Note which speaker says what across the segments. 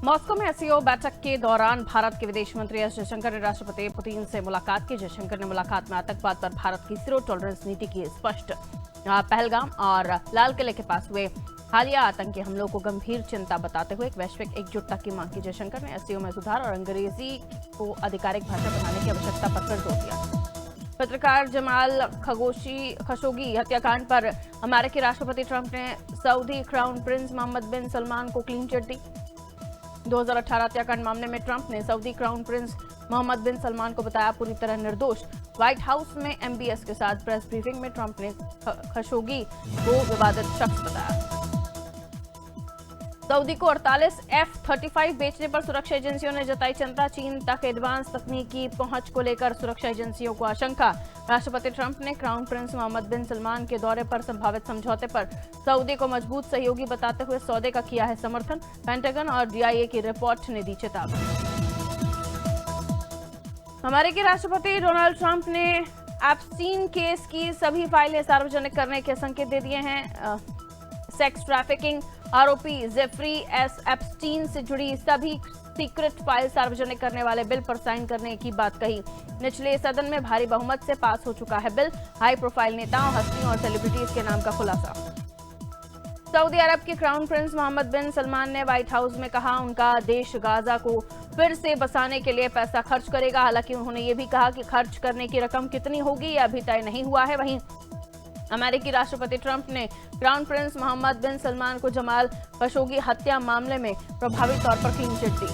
Speaker 1: Moscow में SCO बैठक के दौरान भारत के विदेश मंत्री एस जयशंकर ने राष्ट्रपति पुतिन से मुलाकात की। जयशंकर ने मुलाकात में आतंकवाद पर भारत की जीरो टॉलरेंस नीति की स्पष्ट पहलगाम और लाल किले के पास हुए हालिया आतंकी हमलों को गंभीर चिंता बताते हुए एक वैश्विक एकजुटता की मांग की। जयशंकर ने एससीओ में सुधार और अंग्रेजी को आधिकारिक भाषा बनाने की आवश्यकता पर फिर जोर दिया। पत्रकार जमाल खशोगी हत्याकांड पर अमेरिकी राष्ट्रपति ट्रंप ने सऊदी क्राउन प्रिंस मोहम्मद बिन सलमान को क्लीन चिट दी। 2018 हत्याकांड मामले में ट्रंप ने सऊदी क्राउन प्रिंस मोहम्मद बिन सलमान को बताया पूरी तरह निर्दोष। व्हाइट हाउस में एमबीएस के साथ प्रेस ब्रीफिंग में ट्रंप ने खशोगी को विवादित शख्स बताया। सऊदी को 48 F-35 बेचने पर सुरक्षा एजेंसियों ने जताई चिंता। चीन तक एडवांस तकनीकी पहुंच को लेकर सुरक्षा एजेंसियों को आशंका। राष्ट्रपति ट्रंप ने क्राउन प्रिंस मोहम्मद बिन सलमान के दौरे पर संभावित समझौते पर सऊदी को मजबूत सहयोगी बताते हुए सौदे का किया है समर्थन। पेंटागन और डीआईए की रिपोर्ट ने दी चेतावनी। अमेरिकी राष्ट्रपति डोनाल्ड ट्रंप ने एप्स्टीन केस की सभी फाइलें सार्वजनिक करने के संकेत दे दिए हैं। सेक्स ट्रैफिकिंग आरोपी जेफरी एस एप्स्टीन से जुड़ी सभी सीक्रेट फाइल सार्वजनिक करने वाले बिल पर साइन करने की बात कही। निचले सदन में भारी बहुमत से पास हो चुका है बिल। हाई प्रोफाइल नेताओं, हस्तियों और सेलिब्रिटीज के नाम का खुलासा। सऊदी अरब के क्राउन प्रिंस मोहम्मद बिन सलमान ने व्हाइट हाउस में कहा उनका देश गाजा को फिर से बसाने के लिए पैसा खर्च करेगा। हालांकि उन्होंने ये भी कहा कि खर्च करने की रकम कितनी होगी यह अभी तय नहीं हुआ है। वहीं अमेरिकी राष्ट्रपति ट्रंप ने क्राउन प्रिंस मोहम्मद बिन सलमान को जमाल खशोगी हत्या मामले में प्रभावी तौर पर क्लीन चिट दी।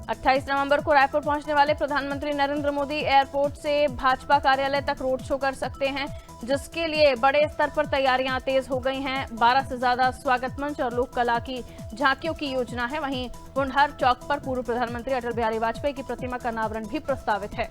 Speaker 1: 28 नवंबर को रायपुर पहुंचने वाले प्रधानमंत्री नरेंद्र मोदी एयरपोर्ट से भाजपा कार्यालय तक रोड शो कर सकते हैं, जिसके लिए बड़े स्तर पर तैयारियां तेज हो गई हैं। 12 से ज्यादा स्वागत मंच और लोक कला की झांकियों की योजना है। वहीं कुंडहर चौक पर पूर्व प्रधानमंत्री अटल बिहारी वाजपेयी की प्रतिमा का अनावरण भी प्रस्तावित है।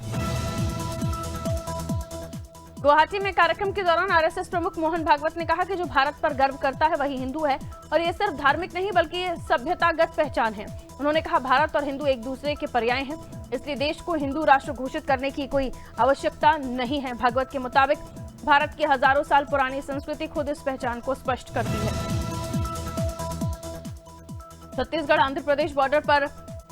Speaker 1: गुवाहाटी में कार्यक्रम के दौरान आरएसएस प्रमुख मोहन भागवत ने कहा कि जो भारत पर गर्व करता है वही हिंदू है और ये सिर्फ धार्मिक नहीं बल्कि सभ्यतागत पहचान है। उन्होंने कहा भारत और हिंदू एक दूसरे के पर्याय हैं, इसलिए देश को हिंदू राष्ट्र घोषित करने की कोई आवश्यकता नहीं है। भागवत के मुताबिक भारत की हजारों साल पुरानी संस्कृति खुद इस पहचान को स्पष्ट करती है। छत्तीसगढ़ आंध्र प्रदेश बॉर्डर पर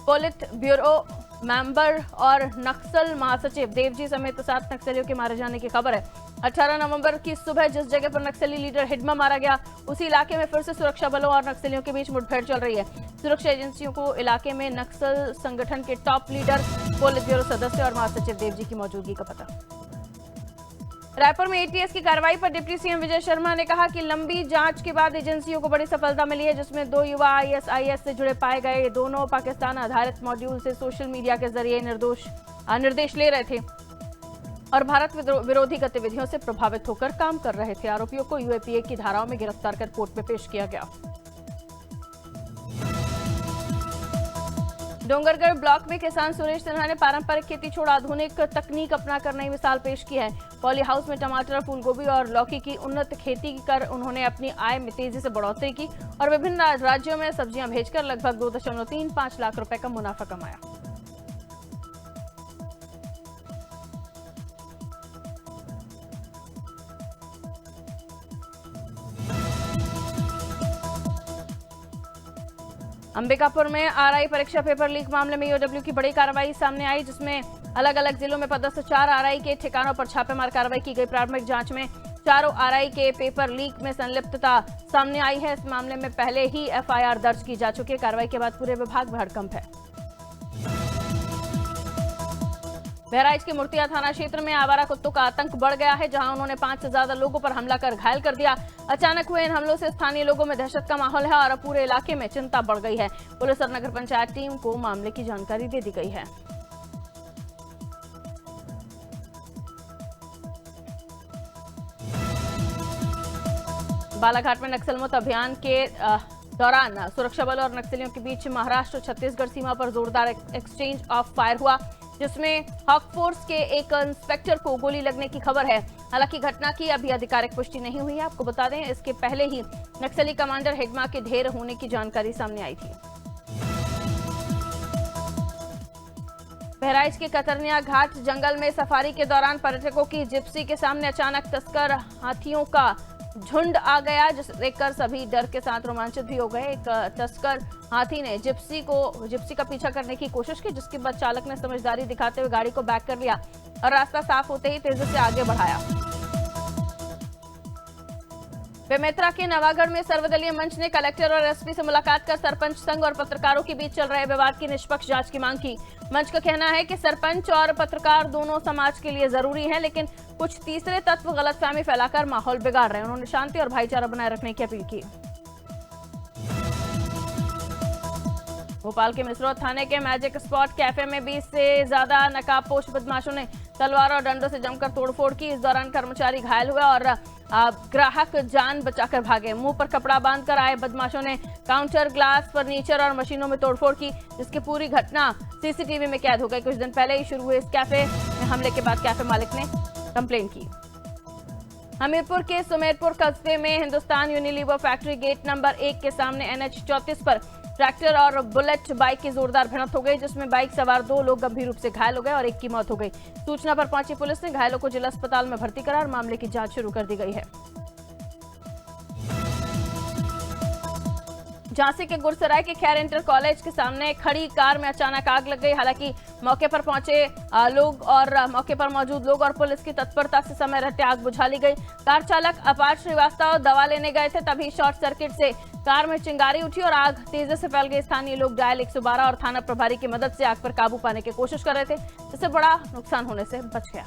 Speaker 1: पोलिट ब्यूरो मेंबर और नक्सल महासचिव देवजी समेत 7 नक्सलियों के मारे जाने की खबर है। 18 नवंबर की सुबह जिस जगह पर नक्सली लीडर हिडमा मारा गया उसी इलाके में फिर से सुरक्षा बलों और नक्सलियों के बीच मुठभेड़ चल रही है। सुरक्षा एजेंसियों को इलाके में नक्सल संगठन के टॉप लीडर, पोलिट ब्यूरो सदस्य और महासचिव देवजी की मौजूदगी का पता। रायपुर में एटीएस की कार्रवाई पर डिप्टी सीएम विजय शर्मा ने कहा कि लंबी जांच के बाद एजेंसियों को बड़ी सफलता मिली है, जिसमें 2 युवा आईएसआईएस से जुड़े पाए गए। ये दोनों पाकिस्तान आधारित मॉड्यूल से सोशल मीडिया के जरिए निर्देश ले रहे थे और भारत विरोधी गतिविधियों से प्रभावित होकर काम कर रहे थे। आरोपियों को यूएपीए की धाराओं में गिरफ्तार कर कोर्ट में पेश किया गया। डोंगरगढ़ ब्लॉक में किसान सुरेश सिन्हा ने पारंपरिक खेती छोड़ आधुनिक तकनीक अपनाकर नई मिसाल पेश की है। पॉली हाउस में टमाटर, फूलगोभी और लौकी की उन्नत खेती कर उन्होंने अपनी आय में तेजी से बढ़ोतरी की और विभिन्न राज्यों में सब्जियां भेजकर लगभग 2.35 लाख रुपए का मुनाफा कमाया। अंबिकापुर में आरआई परीक्षा पेपर लीक मामले में ईओडब्ल्यू की बड़ी कार्रवाई सामने आई, जिसमें अलग अलग जिलों में पदस्थ 4 आरआई के ठिकानों पर छापेमार कार्रवाई की गई। प्रारंभिक जांच में चारों आरआई के पेपर लीक में संलिप्तता सामने आई है। इस मामले में पहले ही एफआईआर दर्ज की जा चुकी है। कार्रवाई के बाद पूरे विभाग में हड़कंप है। बहराइच के मुर्तिया थाना क्षेत्र में आवारा कुत्तों का आतंक बढ़ गया है, जहां उन्होंने 5 से ज्यादा लोगों पर हमला कर घायल कर दिया। अचानक हुए इन हमलों से स्थानीय लोगों में दहशत का माहौल है और अब पूरे इलाके में चिंता बढ़ गई है। पुलिस और नगर पंचायत टीम को मामले की जानकारी दे दी गई है। बालाघाट में नक्सल मुक्त अभियान के दौरान सुरक्षा बल और नक्सलियों के बीच महाराष्ट्र छत्तीसगढ़ सीमा पर जोरदार एक्सचेंज ऑफ फायर हुआ, जिसमें हॉक फोर्स के एक इंस्पेक्टर को गोली लगने की खबर है। हालांकि घटना की अभी आधिकारिक पुष्टि नहीं हुई है। आपको बता दें इसके पहले ही नक्सली कमांडर हिडमा के ढेर होने की जानकारी सामने आई थी। बहराइच के कतरनिया घाट जंगल में सफारी के दौरान पर्यटकों की जिप्सी के सामने अचानक तस्कर हाथियों का झुंड आ गया, जिसे देखकर सभी डर के साथ रोमांचित भी हो गए। एक तस्कर हाथी ने जिप्सी का पीछा करने की कोशिश की, जिसके बाद चालक ने समझदारी दिखाते हुए गाड़ी को बैक कर लिया और रास्ता साफ होते ही तेजी से आगे बढ़ाया। बेमेतरा के नवागढ़ में सर्वदलीय मंच ने कलेक्टर और एसपी से मुलाकात कर सरपंच संघ और पत्रकारों के बीच चल रहे विवाद की निष्पक्ष जांच की मांग की। मंच का कहना है कि सरपंच और पत्रकार दोनों समाज के लिए जरूरी हैं, लेकिन कुछ तीसरे तत्व गलतफहमी फैलाकर माहौल बिगाड़ रहे हैं। उन्होंने शांति और भाईचारा बनाए रखने की अपील की। भोपाल के मिसरोद थाने के मैजिक स्पॉट कैफे में 20 से ज्यादा नकाबपोश बदमाशों ने तलवार और डंडों से जमकर तोड़फोड़ की। इस दौरान कर्मचारी घायल हुए और ग्राहक जान बचाकर भागे। मुंह पर कपड़ा बांधकर आए बदमाशों ने काउंटर, ग्लास, फर्नीचर और मशीनों में तोड़फोड़ की, जिसकी पूरी घटना सीसीटीवी में कैद हो गई। कुछ दिन पहले ही शुरू हुए इस कैफे में हमले के बाद कैफे मालिक ने कंप्लेन की। हमीरपुर के सुमेरपुर कस्बे में Hindustan Unilever factory gate number 1 के सामने NH 34 पर ट्रैक्टर और बुलेट बाइक की जोरदार भिड़ंत हो गई, जिसमें बाइक सवार 2 लोग गंभीर रूप से घायल हो गए और एक की मौत हो गई। सूचना पर पहुंची पुलिस ने घायलों को जिला अस्पताल में भर्ती करा और मामले की जांच शुरू कर दी गई है। झांसी के गुरसराय के खैर इंटर कॉलेज के सामने खड़ी कार में अचानक आग लग गई। हालांकि मौके पर पहुंचे लोग और मौके पर मौजूद लोग और पुलिस की तत्परता से समय रहते आग बुझा ली गई। कार चालक अपार श्रीवास्तव दवा लेने गए थे, तभी शॉर्ट सर्किट से कार में चिंगारी उठी और आग तेजी से फैल गई। स्थानीय लोग डायल 112 और थाना प्रभारी की मदद से आग पर काबू पाने की कोशिश कर रहे थे, जिससे बड़ा नुकसान होने से बच गया।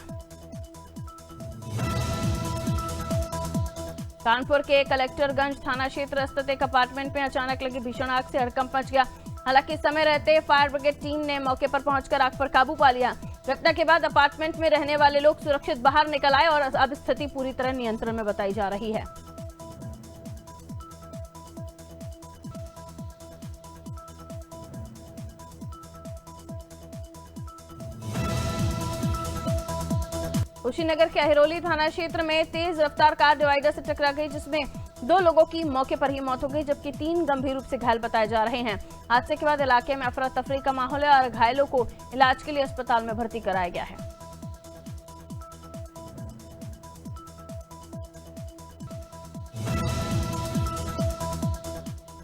Speaker 1: कानपुर के कलेक्टरगंज थाना क्षेत्र स्थित एक अपार्टमेंट में अचानक लगी भीषण आग से हड़कंप मच गया। हालांकि समय रहते फायर ब्रिगेड टीम ने मौके पर पहुंचकर आग पर काबू पा लिया। घटना के बाद अपार्टमेंट में रहने वाले लोग सुरक्षित बाहर निकल आए और अब स्थिति पूरी तरह नियंत्रण में बताई जा रही है। कुशीनगर के अहिरोली थाना क्षेत्र में तेज रफ्तार कार डिवाइडर से टकरा गई, जिसमें 2 लोगों की मौके पर ही मौत हो गई, जबकि 3 गंभीर रूप से घायल बताए जा रहे हैं। हादसे के बाद इलाके में अफरा तफरी का माहौल है और घायलों को इलाज के लिए अस्पताल में भर्ती कराया गया है।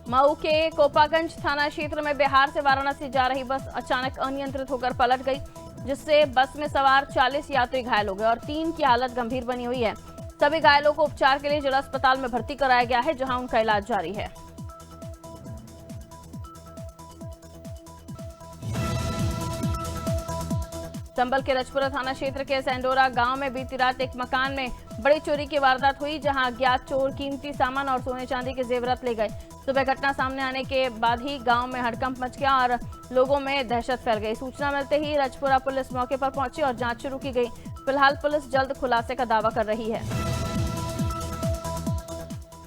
Speaker 1: मऊ के कोपागंज थाना क्षेत्र में बिहार से वाराणसी जा रही बस अचानक अनियंत्रित होकर पलट गई, जिससे बस में सवार 40 यात्री घायल हो गए और 3 की हालत गंभीर बनी हुई है। सभी घायलों को उपचार के लिए जिला अस्पताल में भर्ती कराया गया है, जहां उनका इलाज जारी है। संभल के रजपुरा थाना क्षेत्र के सेंडोरा गांव में बीती रात एक मकान में बड़ी चोरी की वारदात हुई, जहां अज्ञात चोर कीमती सामान और सोने चांदी के जेवरात ले गए। सुबह घटना सामने आने के बाद ही गांव में हड़कंप मच गया और लोगों में दहशत फैल गई। सूचना मिलते ही रजपुरा पुलिस मौके पर पहुंची और जांच शुरू की गई। फिलहाल पुलिस जल्द खुलासे का दावा कर रही है।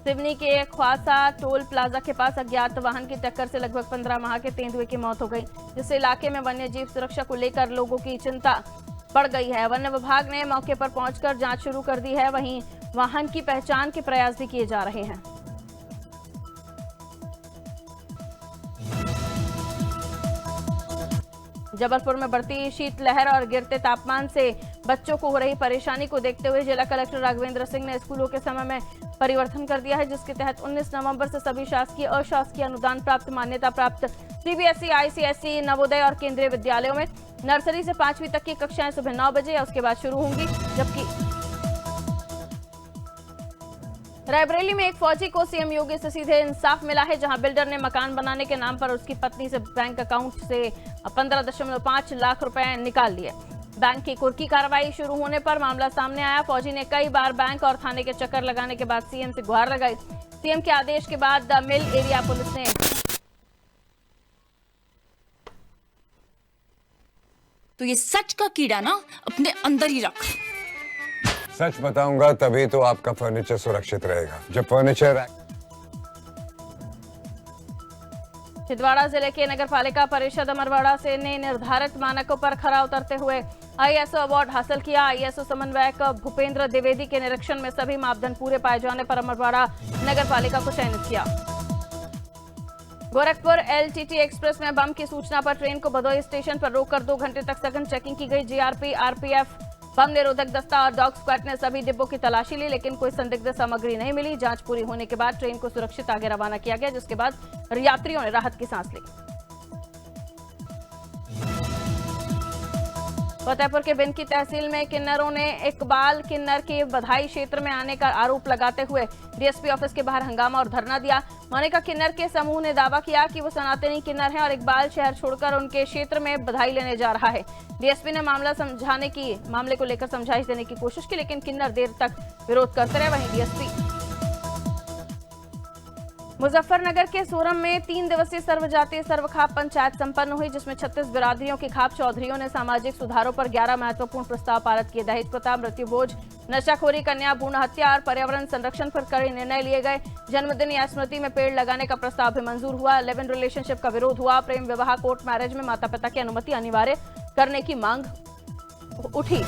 Speaker 1: सिवनी के ख्वासा टोल प्लाजा के पास अज्ञात वाहन की टक्कर से लगभग 15 माह के तेंदुए की मौत हो गई, जिससे इलाके में वन्य जीव सुरक्षा को लेकर लोगों की चिंता बढ़ गई है। वन्य विभाग ने मौके पर पहुंचकर जांच शुरू कर दी है। वहीं वाहन की पहचान के प्रयास भी किए जा रहे हैं। जबलपुर में बढ़ती शीतलहर और गिरते तापमान से बच्चों को हो रही परेशानी को देखते हुए जिला कलेक्टर राघवेंद्र सिंह ने स्कूलों के समय में परिवर्तन कर दिया है, जिसके तहत 19 नवंबर से सभी शासकीय, अशासकीय, अनुदान प्राप्त, मान्यता प्राप्त सीबीएसई, आईसीएसई, नवोदय और केंद्रीय विद्यालयों में नर्सरी से 5वीं तक की कक्षाएं सुबह 9 बजे या उसके बाद शुरू होंगी। जबकि रायबरेली में एक फौजी को सीएम योगी से सीधे इंसाफ मिला है, जहां बिल्डर ने मकान बनाने के नाम पर उसकी पत्नी से बैंक अकाउंट से 15.5 लाख रुपए निकाल लिए। बैंक की कुर्की कार्रवाई शुरू होने पर मामला सामने आया। फौजी ने कई बार बैंक और थाने के चक्कर लगाने के बाद सीएम से गुहार लगाई। सीएम के आदेश के बाद मिल एरिया पुलिस ने
Speaker 2: तो ये सच का कीड़ा ना अपने अंदर ही रख।
Speaker 3: सच बताऊंगा तभी तो आपका फर्नीचर सुरक्षित रहेगा। जब फर्नीचर
Speaker 1: छिंदवाड़ा जिले के नगरपालिका परिषद अमरवाड़ा से ने निर्धारित मानकों पर खरा उतरते हुए आईएसओ अवार्ड हासिल किया। आईएसओ समन्वयक भूपेंद्र द्विवेदी के निरीक्षण में सभी मापदंड पूरे पाए जाने पर अमरवाड़ा नगरपालिका को चयनित किया। गोरखपुर एलटीटी एक्सप्रेस में बम की सूचना पर ट्रेन को भदोही स्टेशन पर रोककर 2 घंटे तक सघन चेकिंग की गई। जीआरपी, आरपीएफ बम निरोधक दस्ता और डॉग स्क्वाड ने सभी डिब्बों की तलाशी ली, लेकिन कोई संदिग्ध सामग्री नहीं मिली। जांच पूरी होने के बाद ट्रेन को सुरक्षित आगे रवाना किया गया, जिसके बाद यात्रियों ने राहत की सांस ली। फतेहपुर के बिन की तहसील में किन्नरों ने इकबाल किन्नर के बधाई क्षेत्र में आने का आरोप लगाते हुए डीएसपी ऑफिस के बाहर हंगामा और धरना दिया। मोनिका किन्नर के समूह ने दावा किया कि वो सनातनी किन्नर हैं और इकबाल शहर छोड़कर उनके क्षेत्र में बधाई लेने जा रहा है। डीएसपी ने मामले को लेकर समझाइश देने की कोशिश की, लेकिन किन्नर देर तक विरोध करते रहे। वहीं डीएसपी मुजफ्फरनगर के सोरम में 3 दिवसीय सर्वजातीय सर्वखाप पंचायत संपन्न हुई, जिसमें 36 बिरादरियों के खाप चौधरियों ने सामाजिक सुधारों पर 11 महत्वपूर्ण प्रस्ताव पारित किए। दहेज प्रथा, मृत्यु बोझ, नशाखोरी, कन्या भ्रूण हत्या और पर्यावरण संरक्षण पर कड़े निर्णय लिए गए। जन्मदिन या स्मृति में पेड़ लगाने का प्रस्ताव भी मंजूर हुआ। लिव इन रिलेशनशिप का विरोध हुआ। प्रेम विवाह, कोर्ट मैरिज में माता पिता की अनुमति अनिवार्य करने की मांग उठी।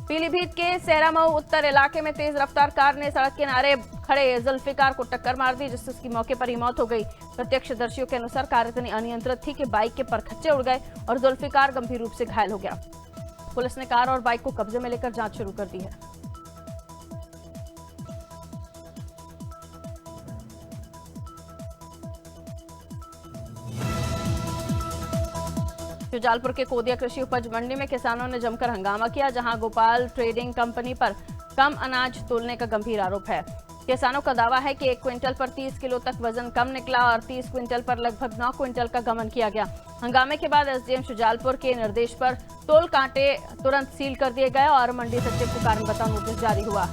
Speaker 1: पीलीभीत के सेरामऊ उत्तर इलाके में तेज रफ्तार कार ने सड़क किनारे खड़े जुल्फिकार को टक्कर मार दी, जिससे उसकी मौके पर ही मौत हो गई। प्रत्यक्षदर्शियों के अनुसार कार इतनी अनियंत्रित थी कि बाइक के परखच्चे उड़ गए और जुल्फिकार गंभीर रूप से घायल हो गया। पुलिस ने कार और बाइक को कब्जे में लेकर जांच शुरू कर दी है। शुजालपुर के कोदिया कृषि उपज मंडी में किसानों ने जमकर हंगामा किया, जहां गोपाल ट्रेडिंग कंपनी पर कम अनाज तोलने का गंभीर आरोप है। किसानों का दावा है कि 1 क्विंटल पर 30 किलो तक वजन कम निकला और 30 क्विंटल पर लगभग 9 क्विंटल का गमन किया गया। हंगामे के बाद एसडीएम शुजालपुर के निर्देश पर तोल कांटे तुरंत सील कर दिए गए और मंडी सचिव को कारण बताओ नोटिस जारी हुआ।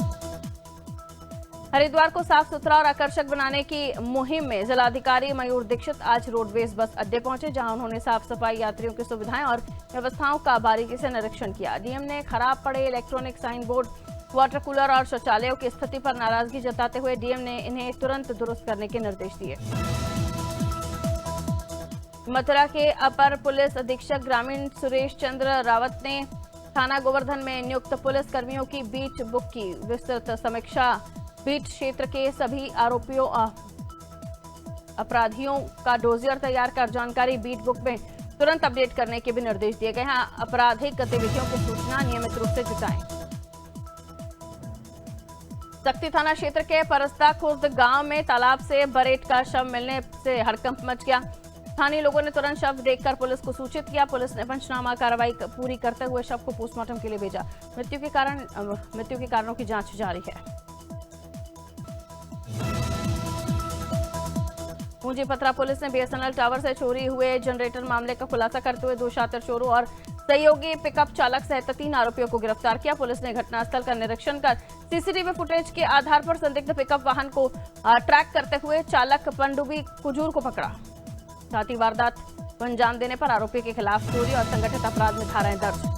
Speaker 1: हरिद्वार को साफ सुथरा और आकर्षक बनाने की मुहिम में जिलाधिकारी मयूर दीक्षित आज रोडवेज बस अड्डे पहुंचे, जहां उन्होंने साफ सफाई, यात्रियों की सुविधाएं और व्यवस्थाओं का बारीकी से निरीक्षण किया। डीएम ने खराब पड़े electronic sign board, water cooler और शौचालयों की स्थिति पर नाराजगी जताते हुए डीएम ने इन्हें तुरंत दुरुस्त करने के निर्देश दिए। मथुरा के अपर पुलिस अधीक्षक ग्रामीण सुरेश चंद्र रावत ने थाना गोवर्धन में नियुक्त पुलिस कर्मियों की बीट बुक की विस्तृत समीक्षा। बीट क्षेत्र के सभी अपराधियों का डोजियर तैयार कर जानकारी बीट बुक में तुरंत अपडेट करने के भी निर्देश दिए गए हैं। आपराधिक गतिविधियों की सूचना नियमित रूप से जुटाएं। सक्ती थाना क्षेत्र के परस्ता खुर्द गांव में तालाब से बरेट का शव मिलने से हड़कंप मच गया। स्थानीय लोगों ने तुरंत शव देखकर पुलिस को सूचित किया। पुलिस ने पंचनामा कार्रवाई पूरी करते हुए शव को पोस्टमार्टम के लिए भेजा। मृत्यु के कारणों की जांच जारी है। पूंजीपत्रा पुलिस ने बीएसएनएल टावर से चोरी हुए जनरेटर मामले का खुलासा करते हुए 2 शातिर चोरों और सहयोगी पिकअप चालक सहित 3 आरोपियों को गिरफ्तार किया। पुलिस ने घटनास्थल का निरीक्षण कर सीसीटीवी फुटेज के आधार पर संदिग्ध पिकअप वाहन को ट्रैक करते हुए चालक पनडुब्बी कुजूर को पकड़ा। साथ ही वारदात को अंजाम देने पर आरोपी के खिलाफ चोरी और संगठित अपराध में धाराएं दर्ज।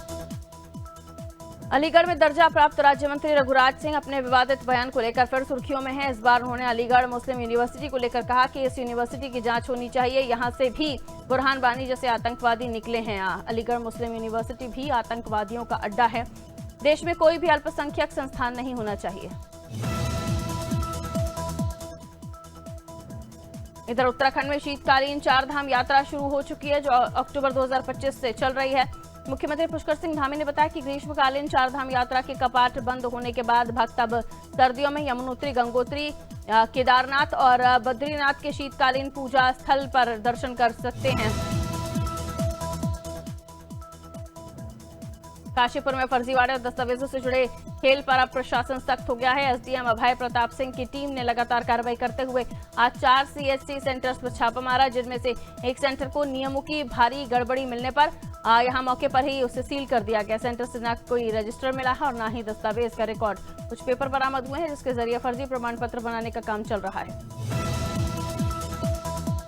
Speaker 1: अलीगढ़ में दर्जा प्राप्त राज्य मंत्री रघुराज सिंह अपने विवादित बयान को लेकर फिर सुर्खियों में हैं। इस बार उन्होंने अलीगढ़ मुस्लिम यूनिवर्सिटी को लेकर कहा कि इस यूनिवर्सिटी की जांच होनी चाहिए। यहां से भी बुरहान बानी जैसे आतंकवादी निकले हैं। अलीगढ़ मुस्लिम यूनिवर्सिटी भी आतंकवादियों का अड्डा है। देश में कोई भी अल्पसंख्यक संस्थान नहीं होना चाहिए। इधर उत्तराखंड में शीतकालीन 4 धाम यात्रा शुरू हो चुकी है, जो अक्टूबर 2025 से चल रही है। मुख्यमंत्री पुष्कर सिंह धामी ने बताया कि ग्रीष्मकालीन 4 धाम यात्रा के कपाट बंद होने के बाद भक्त अब सर्दियों में यमुनोत्री, गंगोत्री, केदारनाथ और बद्रीनाथ के शीतकालीन पूजा स्थल पर दर्शन कर सकते हैं। काशीपुर में फर्जीवाड़े और दस्तावेजों से जुड़े खेल पर अब प्रशासन सख्त हो गया है। एसडीएम अभय प्रताप सिंह की टीम ने लगातार कार्रवाई करते हुए आज 4 सीएचसी सेंटर्स पर छापा मारा, जिनमें से एक सेंटर को नियमों की भारी गड़बड़ी मिलने पर यहां मौके पर ही उसे सील कर दिया गया। सेंटर से न कोई रजिस्टर मिला है और न ही दस्तावेज का रिकॉर्ड। कुछ पेपर बरामद हुए हैं, जिसके जरिए फर्जी प्रमाण पत्र बनाने का काम चल रहा है।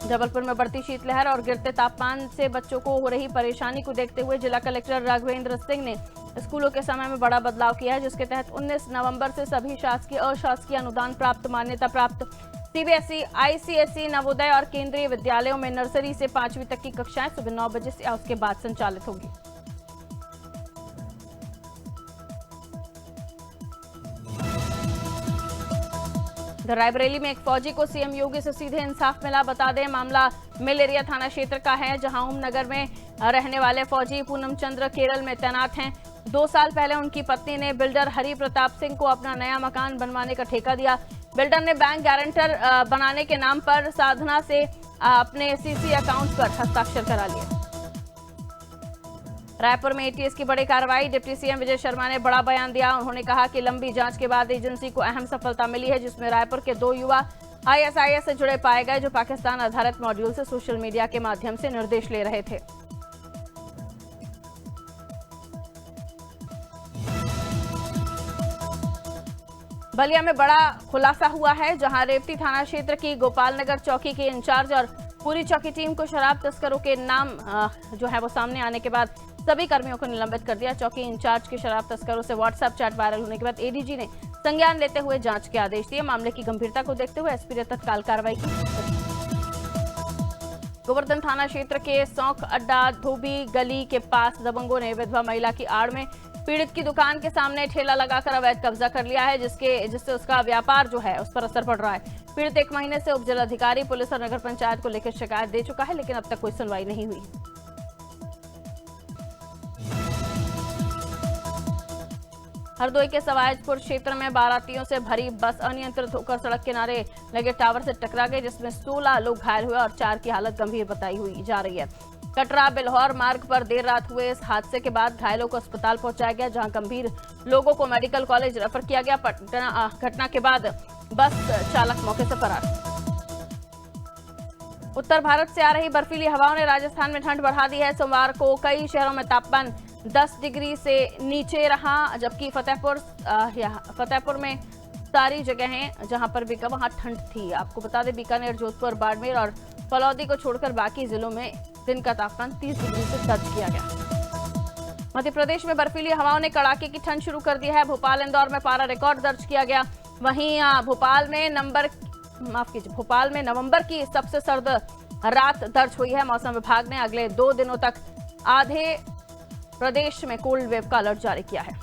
Speaker 1: जबलपुर में बढ़ती शीतलहर और गिरते तापमान से बच्चों को हो रही परेशानी को देखते हुए जिला कलेक्टर राघवेंद्र सिंह ने स्कूलों के समय में बड़ा बदलाव किया है, जिसके तहत 19 नवंबर से सभी शासकीय अशासकीय अनुदान प्राप्त, मान्यता प्राप्त सीबीएसई, आईसीएसई, नवोदय और केंद्रीय विद्यालयों में नर्सरी से 5वीं तक की कक्षाएं सुबह 9 बजे से या उसके बाद संचालित होगी। रायबरेली में एक फौजी को सीएम योगी से सीधे इंसाफ मिला। बता दें, मामला मिल एरिया थाना क्षेत्र का है, जहां ओम नगर में रहने वाले फौजी पूनम चंद्र केरल में तैनात हैं। 2 साल पहले उनकी पत्नी ने बिल्डर हरि प्रताप सिंह को अपना नया मकान बनवाने का ठेका दिया। बिल्डर ने बैंक गारंटर बनाने के नाम पर साधना से अपने सीसी अकाउंट पर हस्ताक्षर करा लिए। रायपुर में एटीएस की बड़ी कार्रवाई। डिप्टी सीएम विजय शर्मा ने बड़ा बयान दिया। उन्होंने कहा कि लंबी जांच के बाद एजेंसी को अहम सफलता मिली है, जिसमें रायपुर के 2 युवा आईएसआईएस से जुड़े पाए गए, जो पाकिस्तान आधारित मॉड्यूल से सोशल मीडिया के माध्यम से निर्देश ले रहे थे। बलिया में बड़ा खुलासा हुआ है, जहां रेवती थाना क्षेत्र की गोपालनगर चौकी के इंचार्ज और पूरी चौकी टीम को शराब तस्करों के नाम जो है वो सामने आने के बाद सभी कर्मियों को निलंबित कर दिया। चौकी इंचार्ज के शराब तस्करों से व्हाट्सएप चैट वायरल होने के बाद एडीजी ने संज्ञान लेते हुए जांच के आदेश दिए। मामले की गंभीरता को देखते हुए एसपी ने तत्काल कार्रवाई की। गोवर्धन थाना क्षेत्र के सौंख अड्डा धोबी गली के पास दबंगों ने विधवा महिला की आड़ में पीड़ित की दुकान के सामने ठेला लगाकर अवैध कब्जा कर लिया है, जिससे उसका व्यापार जो है उस पर असर पड़ रहा है। पीड़ित 1 महीने से उप जिलाधिकारी, पुलिस और नगर पंचायत को लेकर शिकायत दे चुका है, लेकिन अब तक कोई सुनवाई नहीं हुई। हरदोई के सवायजपुर क्षेत्र में बारातियों से भरी बस अनियंत्रित होकर सड़क किनारे लगे टावर से टकरा गई, जिसमें 16 लोग घायल हुए और 4 की हालत गंभीर बताई हुई जा रही है। कटरा बिल्हौर मार्ग पर देर रात हुए इस हादसे के बाद घायलों को अस्पताल पहुंचाया गया, जहां गंभीर लोगों को मेडिकल कॉलेज रेफर किया गया। घटना के बाद बस चालक मौके से फरार। उत्तर भारत से आ रही बर्फीली हवाओं ने राजस्थान में ठंड बढ़ा दी है। सोमवार को कई शहरों में तापमान 10 डिग्री से नीचे रहा, जबकि फतेहपुर में सारी जगहें जहां पर भी वहां ठंड थी। आपको बता दें, बीकानेर, जोधपुर, बाड़मेर और फलौदी को छोड़कर बाकी जिलों में दिन का तापमान 30 डिग्री से दर्ज किया गया। मध्य प्रदेश में बर्फीली हवाओं ने कड़ाके की ठंड शुरू कर दी है। भोपाल, इंदौर में पारा रिकॉर्ड दर्ज किया गया। वहीं भोपाल में नवंबर की सबसे सर्द रात दर्ज हुई है। मौसम विभाग ने अगले 2 दिनों तक आधे प्रदेश में कोल्ड वेव का अलर्ट जारी किया है।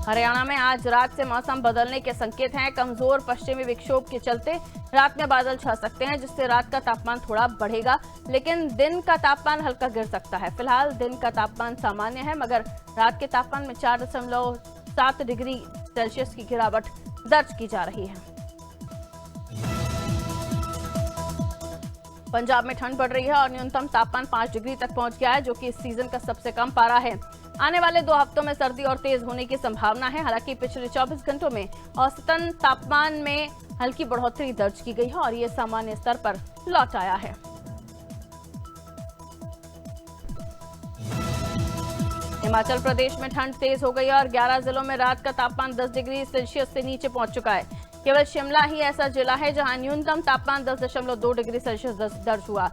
Speaker 1: हरियाणा में आज रात से मौसम बदलने के संकेत हैं। कमजोर पश्चिमी विक्षोभ के चलते रात में बादल छा सकते हैं, जिससे रात का तापमान थोड़ा बढ़ेगा, लेकिन दिन का तापमान हल्का गिर सकता है। फिलहाल दिन का तापमान सामान्य है, मगर रात के तापमान में 4.7 डिग्री सेल्सियस की गिरावट दर्ज की जा रही है। पंजाब में ठंड बढ़ रही है और न्यूनतम तापमान 5 डिग्री तक पहुंच गया है, जो कि इस सीजन का सबसे कम पारा है। आने वाले 2 हफ्तों में सर्दी और तेज होने की संभावना है। हालांकि पिछले 24 घंटों में औसतन तापमान में हल्की बढ़ोतरी दर्ज की गई है और ये सामान्य स्तर पर लौट आया है। हिमाचल प्रदेश में ठंड तेज हो गई और 11 जिलों में रात का तापमान 10 डिग्री सेल्सियस से नीचे पहुंच चुका है। केवल शिमला ही ऐसा जिला है जहां न्यूनतम तापमान 10.2 डिग्री सेल्सियस दर्ज हुआ,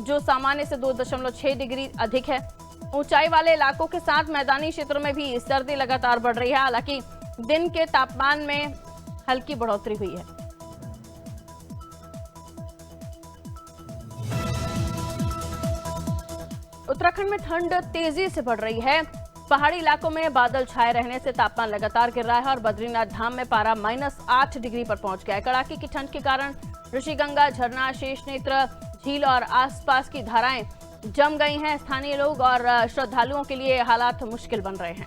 Speaker 1: जो सामान्य से 2.6 डिग्री अधिक है। ऊंचाई वाले इलाकों के साथ मैदानी क्षेत्रों में भी सर्दी लगातार बढ़ रही है। हालांकि दिन के तापमान में हल्की बढ़ोतरी हुई है। उत्तराखंड में ठंड तेजी से बढ़ रही है। पहाड़ी इलाकों में बादल छाए रहने से तापमान लगातार गिर रहा है और बद्रीनाथ धाम में पारा -8 डिग्री पर पहुंच गया है। कड़ाके की ठंड के कारण ऋषिगंगा झरना, शेषनेत्र झील और आसपास की धाराएं जम गई हैं। स्थानीय लोग और श्रद्धालुओं के लिए हालात मुश्किल बन रहे हैं।